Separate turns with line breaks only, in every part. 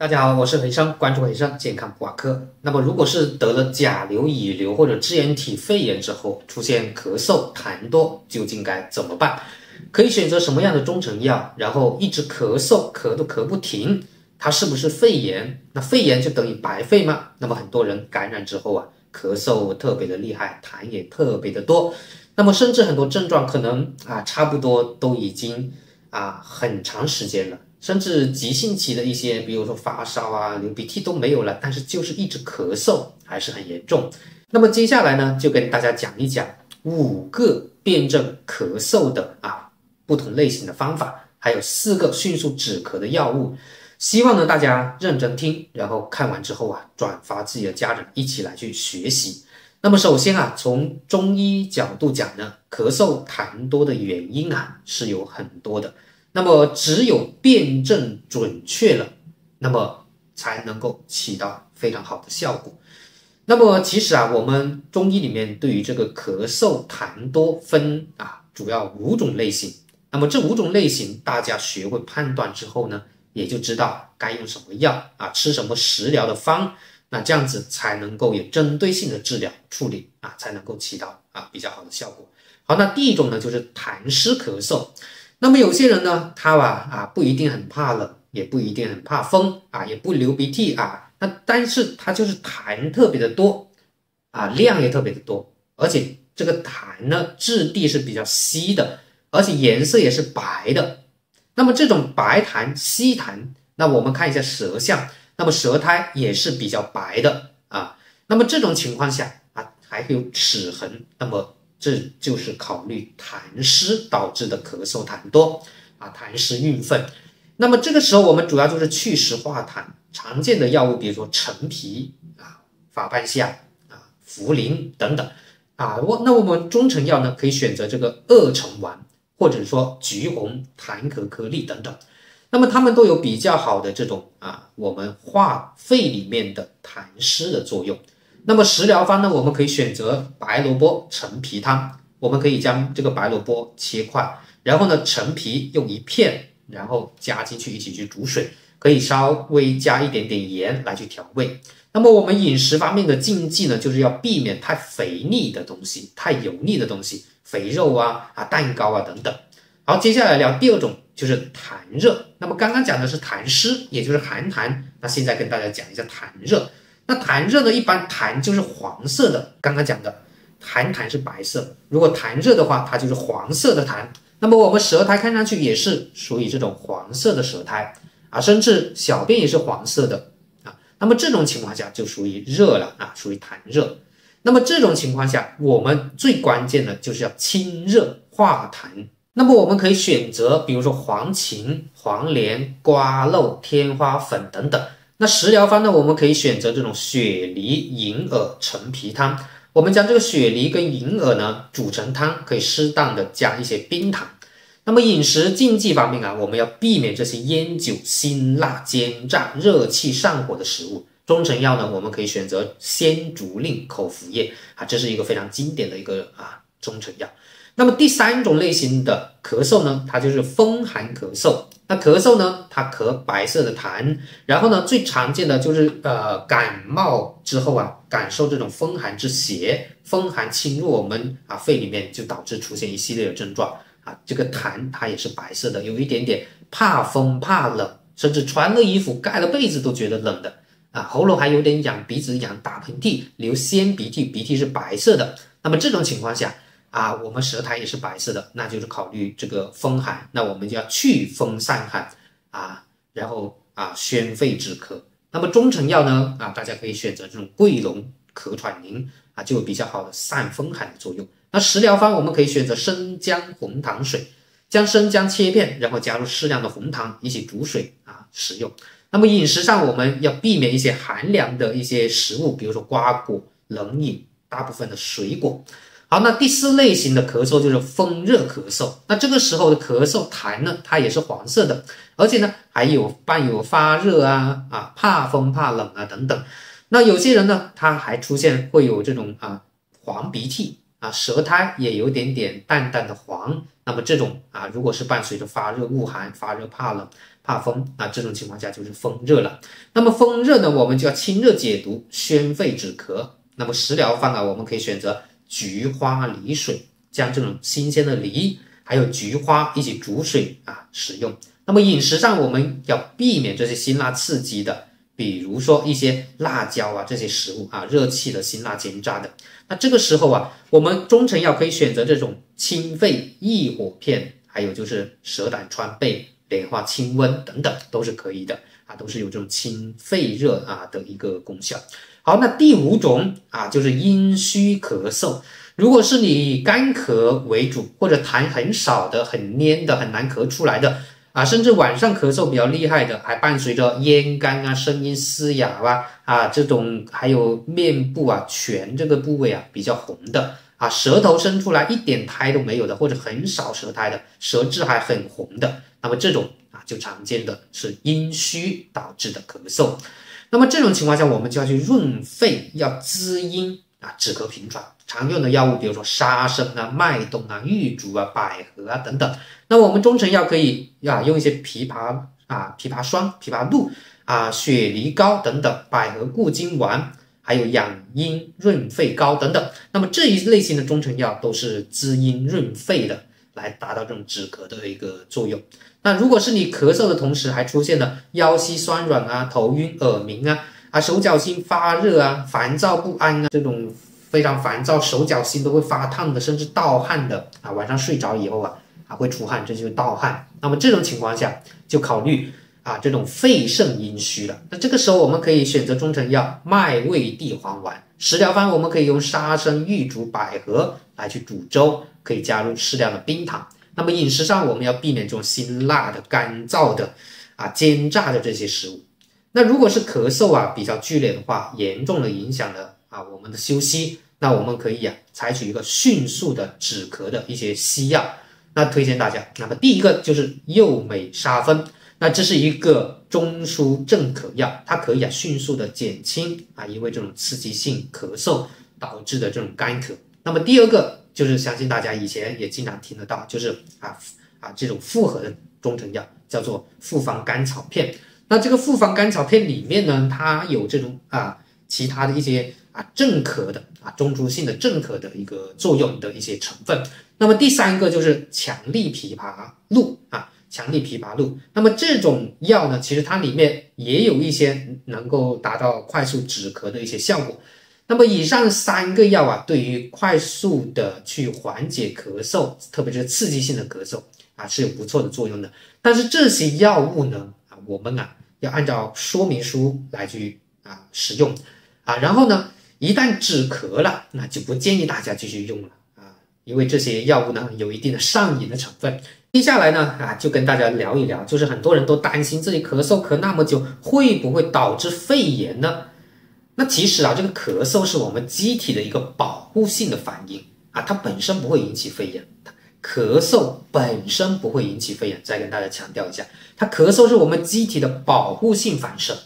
大家好，我是培生，关注培生健康挂科。那么，如果是得了甲流、乙流或者支原体肺炎之后，出现咳嗽、痰多，究竟该怎么办？可以选择什么样的中成药？然后一直咳嗽，咳都咳不停，它是不是肺炎？那肺炎就等于白肺吗？那么很多人感染之后啊，咳嗽特别的厉害，痰也特别的多。那么甚至很多症状可能差不多都已经很长时间了。甚至急性期的一些，比如说发烧流鼻涕都没有了，但是就是一直咳嗽，还是很严重。那么接下来呢，就跟大家讲一讲5个辨证咳嗽的不同类型的方法，还有4个迅速止咳的药物。希望呢大家认真听，然后看完之后转发自己的家人一起来去学习。那么首先从中医角度讲呢，咳嗽痰多的原因是有很多的。那么只有辨证准确了，那么才能够起到非常好的效果。那么其实我们中医里面对于这个咳嗽痰多分主要5种类型。那么这5种类型大家学会判断之后呢，也就知道该用什么药吃什么食疗的方，那这样子才能够有针对性的治疗处理才能够起到比较好的效果。好，那第一种呢就是痰湿咳嗽。那么有些人呢，他不一定很怕冷，也不一定很怕风也不流鼻涕那但是他就是痰特别的多量也特别的多，而且这个痰呢质地是比较稀的，而且颜色也是白的。那么这种白痰、稀痰，那我们看一下舌象，那么舌苔也是比较白的那么这种情况下还有齿痕，那么这就是考虑痰湿导致的咳嗽痰多痰湿运分。那么这个时候我们主要就是祛湿化痰，常见的药物比如说陈皮法半夏茯苓等等那我们中成药呢可以选择这个二陈丸，或者说橘红痰壳颗粒等等。那么它们都有比较好的这种我们化肺里面的痰湿的作用。那么食疗方呢，我们可以选择白萝卜陈皮汤。我们可以将这个白萝卜切块，然后呢陈皮用1片，然后加进去一起去煮水，可以稍微加一点点盐来去调味。那么我们饮食方面的禁忌呢，就是要避免太肥腻的东西，太油腻的东西，肥肉蛋糕等等。好，接下来聊第2种，就是痰热。那么刚刚讲的是痰湿，也就是寒痰，那现在跟大家讲一下痰热。那痰热呢，一般痰就是黄色的，刚刚讲的寒痰是白色，如果痰热的话，它就是黄色的痰。那么我们舌苔看上去也是属于这种黄色的舌苔甚至小便也是黄色的那么这种情况下就属于热了属于痰热。那么这种情况下，我们最关键的就是要清热化痰。那么我们可以选择比如说黄芩、黄连、瓜蒌、天花粉等等。那食疗方呢，我们可以选择这种雪梨、银耳、陈皮汤。我们将这个雪梨跟银耳呢煮成汤，可以适当的加一些冰糖。那么饮食禁忌方面我们要避免这些烟酒、辛辣、煎炸、热气上火的食物。中成药呢，我们可以选择鲜竹令口服液这是一个非常经典的一个中成药。那么第3种类型的咳嗽呢，它就是风寒咳嗽。那咳嗽呢，它咳白色的痰，然后呢，最常见的就是感冒之后感受这种风寒之邪，风寒侵入我们肺里面，就导致出现一系列的症状这个痰它也是白色的，有一点点怕风怕冷，甚至穿了衣服盖了被子都觉得冷的喉咙还有点痒，鼻子痒，打喷嚏，流鲜鼻涕，鼻涕是白色的。那么这种情况下我们舌苔也是白色的，那就是考虑这个风寒，那我们就要祛风散寒然后宣肺止咳。那么中成药呢大家可以选择这种桂龙咳喘宁就有比较好的散风寒的作用。那食疗方我们可以选择生姜红糖水，将生姜切片，然后加入适量的红糖一起煮水食用。那么饮食上我们要避免一些寒凉的一些食物，比如说瓜果、冷饮，大部分的水果。好，那第4类型的咳嗽就是风热咳嗽。那这个时候的咳嗽痰呢，它也是黄色的，而且呢还有伴有发热怕风怕冷等等。那有些人呢，他还出现会有这种黄鼻涕舌苔也有点点淡淡的黄。那么这种如果是伴随着发热恶寒、发热怕冷，怕风，那这种情况下就是风热了。那么风热呢，我们就要清热解毒、宣肺止咳。那么食疗方我们可以选择菊花梨水，将这种新鲜的梨还有菊花一起煮水食用。那么饮食上我们要避免这些辛辣刺激的，比如说一些辣椒这些食物热气的辛辣煎炸的。那这个时候我们中成药可以选择这种清肺益火片，还有就是蛇胆川贝、莲花清瘟等等都是可以的都是有这种清肺热的一个功效。好，那第5种就是阴虚咳嗽。如果是你以干咳为主，或者痰很少的、很黏的、很难咳出来的甚至晚上咳嗽比较厉害的，还伴随着咽干声音嘶哑这种，还有面部颧这个部位比较红的舌头伸出来一点苔都没有的，或者很少舌苔的，舌质还很红的，那么这种就常见的是阴虚导致的咳嗽。那么这种情况下，我们就要去润肺，要滋阴止咳平喘。常用的药物比如说沙参麦冬玉竹百合等等。那我们中成药可以用一些枇杷霜、枇杷露雪梨膏等等，百合固精丸，还有养阴润肺膏等等。那么这一类型的中成药都是滋阴润肺的，来达到这种止咳的一个作用。那如果是你咳嗽的同时还出现了腰膝酸软头晕耳鸣手脚心发热烦躁不安这种非常烦躁，手脚心都会发烫的，甚至盗汗的晚上睡着以后会出汗，这就是盗汗。那么这种情况下就考虑这种肺肾阴虚了。那这个时候我们可以选择中成药麦味地黄丸。食疗方我们可以用沙参、玉竹、百合来去煮粥，可以加入适量的冰糖。那么饮食上我们要避免这种辛辣的、干燥的煎炸的这些食物。那如果是咳嗽比较剧烈的话，严重的影响了我们的休息，那我们可以采取一个迅速的止咳的一些西药。那推荐大家，那么第一个就是右美沙芬。那这是一个中枢镇咳药，它可以迅速的减轻因为这种刺激性咳嗽导致的这种干咳。那么第二个就是相信大家以前也经常听得到，就是这种复合的中成药，叫做复方甘草片。那这个复方甘草片里面呢，它有这种其他的一些镇咳的中枢性的镇咳的一个作用的一些成分。那么第三个就是强力枇杷露强力枇杷露。那么这种药呢，其实它里面也有一些能够达到快速止咳的一些效果。那么以上3个药对于快速的去缓解咳嗽，特别是刺激性的咳嗽是有不错的作用的。但是这些药物呢我们要按照说明书来去使用然后呢一旦止咳了，那就不建议大家继续用了因为这些药物呢有一定的上瘾的成分。接下来呢就跟大家聊一聊，就是很多人都担心自己咳嗽咳那么久会不会导致肺炎呢？那其实这个咳嗽是我们机体的一个保护性的反应它本身不会引起肺炎。咳嗽本身不会引起肺炎，再跟大家强调一下，它咳嗽是我们机体的保护性反射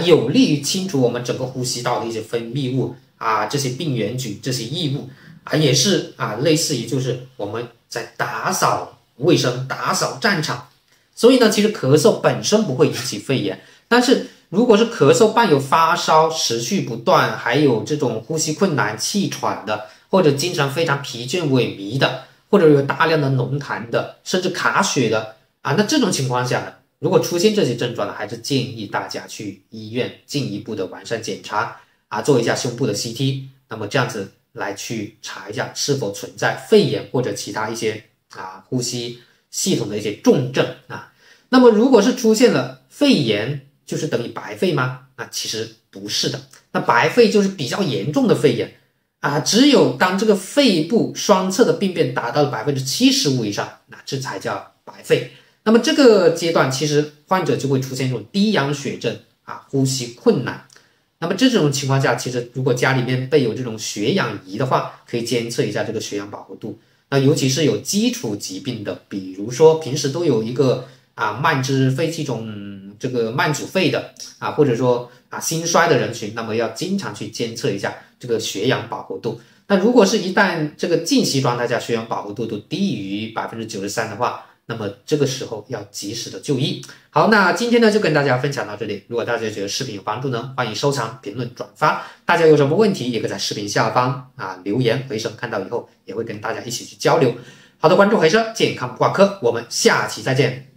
有利于清除我们整个呼吸道的一些分泌物这些病原菌、这些异物也是类似于就是我们在打扫卫生、打扫战场。所以呢，其实咳嗽本身不会引起肺炎，但是如果是咳嗽伴有发烧持续不断，还有这种呼吸困难、气喘的，或者精神非常疲倦萎靡的，或者有大量的浓痰的，甚至卡血的那这种情况下呢，如果出现这些症状呢，还是建议大家去医院进一步的完善检查做一下胸部的 CT， 那么这样子来去查一下是否存在肺炎或者其他一些呼吸系统的一些重症那么如果是出现了肺炎，就是等于白肺吗？那其实不是的。那白肺就是比较严重的肺炎只有当这个肺部双侧的病变达到了 75% 以上，那这才叫白肺。那么这个阶段其实患者就会出现这种低氧血症呼吸困难。那么这种情况下，其实如果家里面备有这种血氧仪的话，可以监测一下这个血氧饱和度。那尤其是有基础疾病的，比如说平时都有一个慢支肺气肿这个慢阻肺的或者说心衰的人群，那么要经常去监测一下这个血氧饱和度。那如果是一旦这个静息状态下血氧饱和度都低于 93% 的话，那么这个时候要及时的就医。好，那今天呢就跟大家分享到这里。如果大家觉得视频有帮助呢，欢迎收藏、评论、转发。大家有什么问题，也可以在视频下方留言，回声看到以后也会跟大家一起去交流。好的，关注回声健康不挂科，我们下期再见。